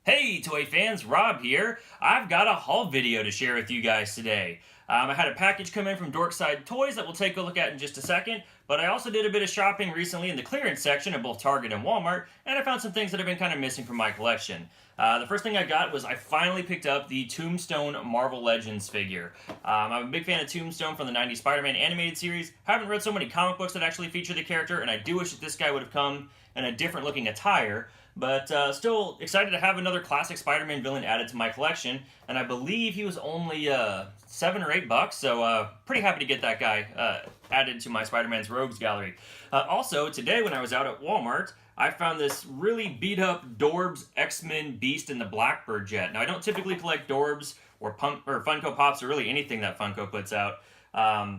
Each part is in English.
Hey Toy fans, Rob here. I've got a haul video to share with you guys today. I had a package come in from Dorkside Toys that we'll take a look at in just a second, but I also did a bit of shopping recently in the clearance section at both Target and Walmart, and I found some things that have been kind of missing from my collection. The first thing I got was I finally picked up the Tombstone Marvel Legends figure. I'm a big fan of Tombstone from the 90s Spider-Man animated series. Haven't read so many comic books that actually feature the character, and I do wish that this guy would have come in a different looking attire. But still excited to have another classic Spider-Man villain added to my collection, and I believe he was only $7 or $8, so pretty happy to get that guy added to my Spider-Man's Rogues gallery. Also, today when I was out at Walmart, I found this really beat-up Dorbz X-Men Beast in the Blackbird jet. Now, I don't typically collect Dorbz or Funko Pops or really anything that Funko puts out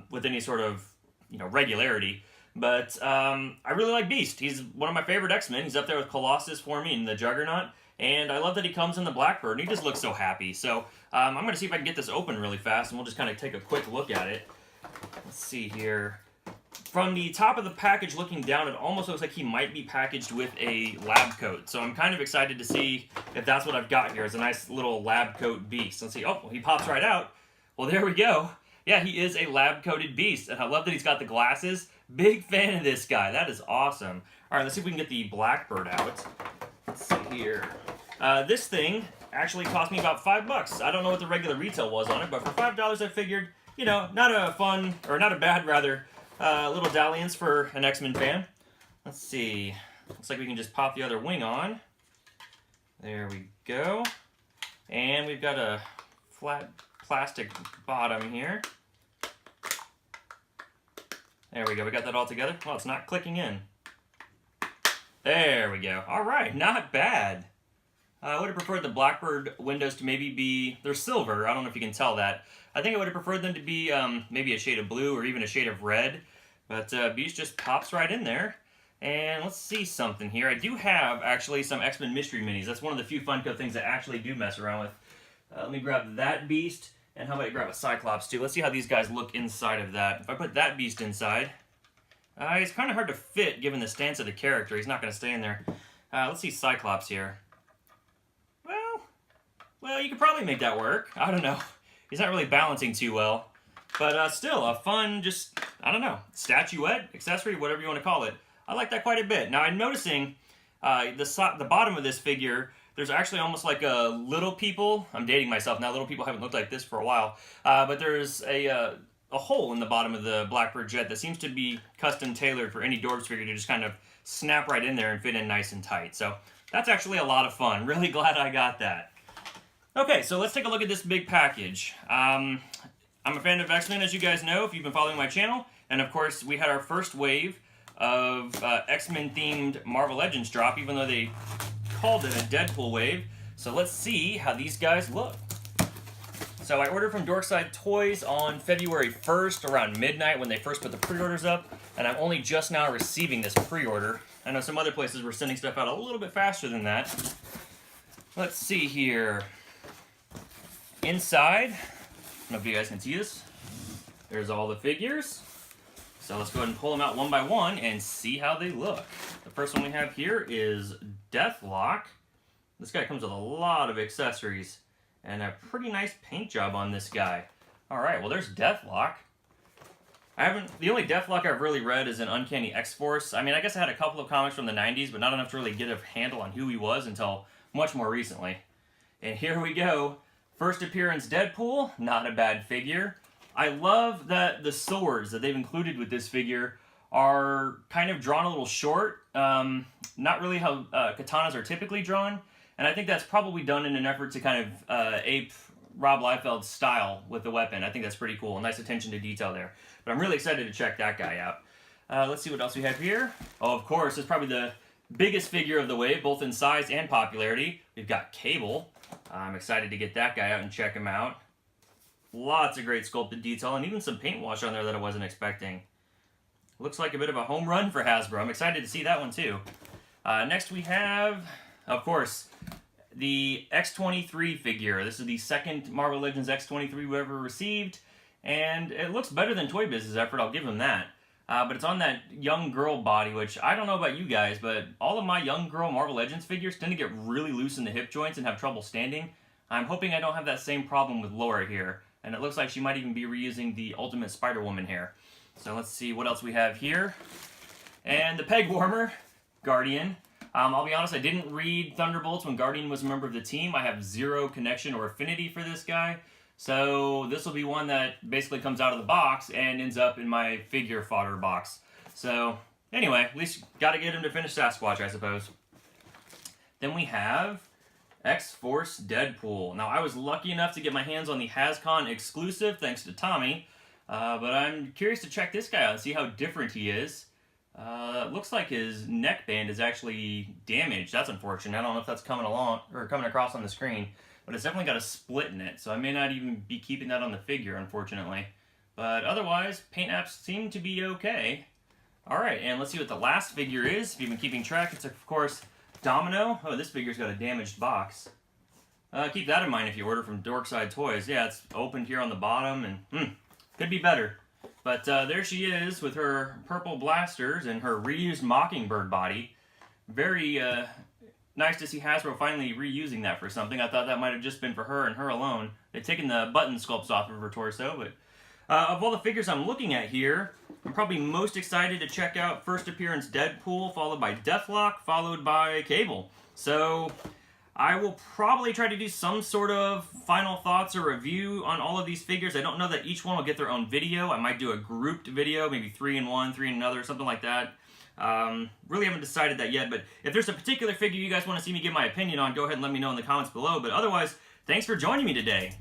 with any sort of regularity. But I really like Beast. He's one of my favorite X-Men. He's up there with Colossus for me and the Juggernaut. And I love that he comes in the Blackbird. And he just looks so happy. So I'm going to see if I can get this open really fast. And we'll just kind of take a quick look at it. Let's see here. From the top of the package looking down, it almost looks like he might be packaged with a lab coat. So I'm kind of excited to see if that's what I've got here. It's a nice little lab coat Beast. Let's see. Oh, he pops right out. Well, there we go. Yeah, he is a lab-coated Beast, and I love that he's got the glasses. Big fan of this guy. That is awesome. All right, let's see if we can get the Blackbird out. Let's see here. This thing actually cost me about $5. I don't know what the regular retail was on it, but for $5 I figured, not a fun, or not a bad, rather, little dalliance for an X-Men fan. Let's see. Looks like we can just pop the other wing on. There we go. And we've got a flat plastic bottom here. There we go. We got that all together. Oh, it's not clicking in. There we go. All right, not bad. I would have preferred the Blackbird windows to maybe be... They're silver. I don't know if you can tell that. I think I would have preferred them to be maybe a shade of blue or even a shade of red. But Beast just pops right in there. And let's see something here. I do have, actually, some X-Men Mystery Minis. That's one of the few Funko things I actually do mess around with. Let me grab that Beast. And how about you grab a Cyclops, too? Let's see how these guys look inside of that. If I put that Beast inside, it's kind of hard to fit, given the stance of the character. He's not going to stay in there. Let's see Cyclops here. Well, you could probably make that work. I don't know. He's not really balancing too well. But still, a fun, just, I don't know, statuette, accessory, whatever you want to call it. I like that quite a bit. Now, I'm noticing the bottom of this figure, there's actually almost like a Little People. I'm dating myself now. Little People haven't looked like this for a while. But there's a hole in the bottom of the Blackbird jet that seems to be custom tailored for any Dorbz figure to just kind of snap right in there and fit in nice and tight. So that's actually a lot of fun. Really glad I got that. Okay, so let's take a look at this big package. I'm a fan of X-Men, as you guys know, if you've been following my channel. And of course, we had our first wave of X-Men themed Marvel Legends drop, even though they called it a Deadpool wave. So let's see how these guys look. So I ordered from Dorkside Toys on February 1st around midnight when they first put the pre-orders up, and I'm only just now receiving this pre-order. I know some other places were sending stuff out a little bit faster than that. Let's see here. Inside, I don't know if you guys can see this, there's all the figures. So let's go ahead and pull them out one by one and see how they look. The first one we have here is Deathlok. This guy comes with a lot of accessories and a pretty nice paint job on this guy. Alright, well there's Deathlok. The only Deathlok I've really read is an Uncanny X-Force. I mean, I guess I had a couple of comics from the 90s, but not enough to really get a handle on who he was until much more recently. And here we go. First appearance Deadpool, not a bad figure. I love that the swords that they've included with this figure are kind of drawn a little short. Not really how katanas are typically drawn. And I think that's probably done in an effort to kind of ape Rob Liefeld's style with the weapon. I think that's pretty cool. Nice attention to detail there. But I'm really excited to check that guy out. Let's see what else we have here. Oh, of course, it's probably the biggest figure of the wave, both in size and popularity. We've got Cable. I'm excited to get that guy out and check him out. Lots of great sculpted detail and even some paint wash on there that I wasn't expecting. Looks like a bit of a home run for Hasbro. I'm excited to see that one too. Next we have, of course, the X-23 figure. This is the second Marvel Legends X-23 we ever received. And it looks better than Toy Biz's effort, I'll give him that. But it's on that young girl body, which I don't know about you guys, but all of my young girl Marvel Legends figures tend to get really loose in the hip joints and have trouble standing. I'm hoping I don't have that same problem with Laura here. And it looks like she might even be reusing the Ultimate Spider-Woman hair. So let's see what else we have here. And the peg warmer, Guardian. I'll be honest, I didn't read Thunderbolts when Guardian was a member of the team. I have zero connection or affinity for this guy. So this will be one that basically comes out of the box and ends up in my figure fodder box. So anyway, at least got to get him to finish Sasquatch, I suppose. Then we have X-Force Deadpool. Now, I was lucky enough to get my hands on the HasCon exclusive, thanks to Tommy. But I'm curious to check this guy out and see how different he is. It looks like his neckband is actually damaged. That's unfortunate. I don't know if that's coming along or coming across on the screen, but it's definitely got a split in it, so I may not even be keeping that on the figure, unfortunately. But otherwise, paint apps seem to be okay. Alright, and let's see what the last figure is. If you've been keeping track, it's of course Domino. Oh, this figure's got a damaged box. Keep that in mind if you order from Dorkside Toys. Yeah, it's opened here on the bottom, and could be better. But there she is with her purple blasters and her reused Mockingbird body. Very nice to see Hasbro finally reusing that for something. I thought that might have just been for her and her alone. They've taken the button sculpts off of her torso, but of all the figures I'm looking at here, I'm probably most excited to check out first appearance Deadpool, followed by Deathlok, followed by Cable. So I will probably try to do some sort of final thoughts or review on all of these figures. I don't know that each one will get their own video. I might do a grouped video, maybe 3 in one, 3 in another, something like that. Really haven't decided that yet, but if there's a particular figure you guys want to see me give my opinion on, go ahead and let me know in the comments below. But otherwise, thanks for joining me today.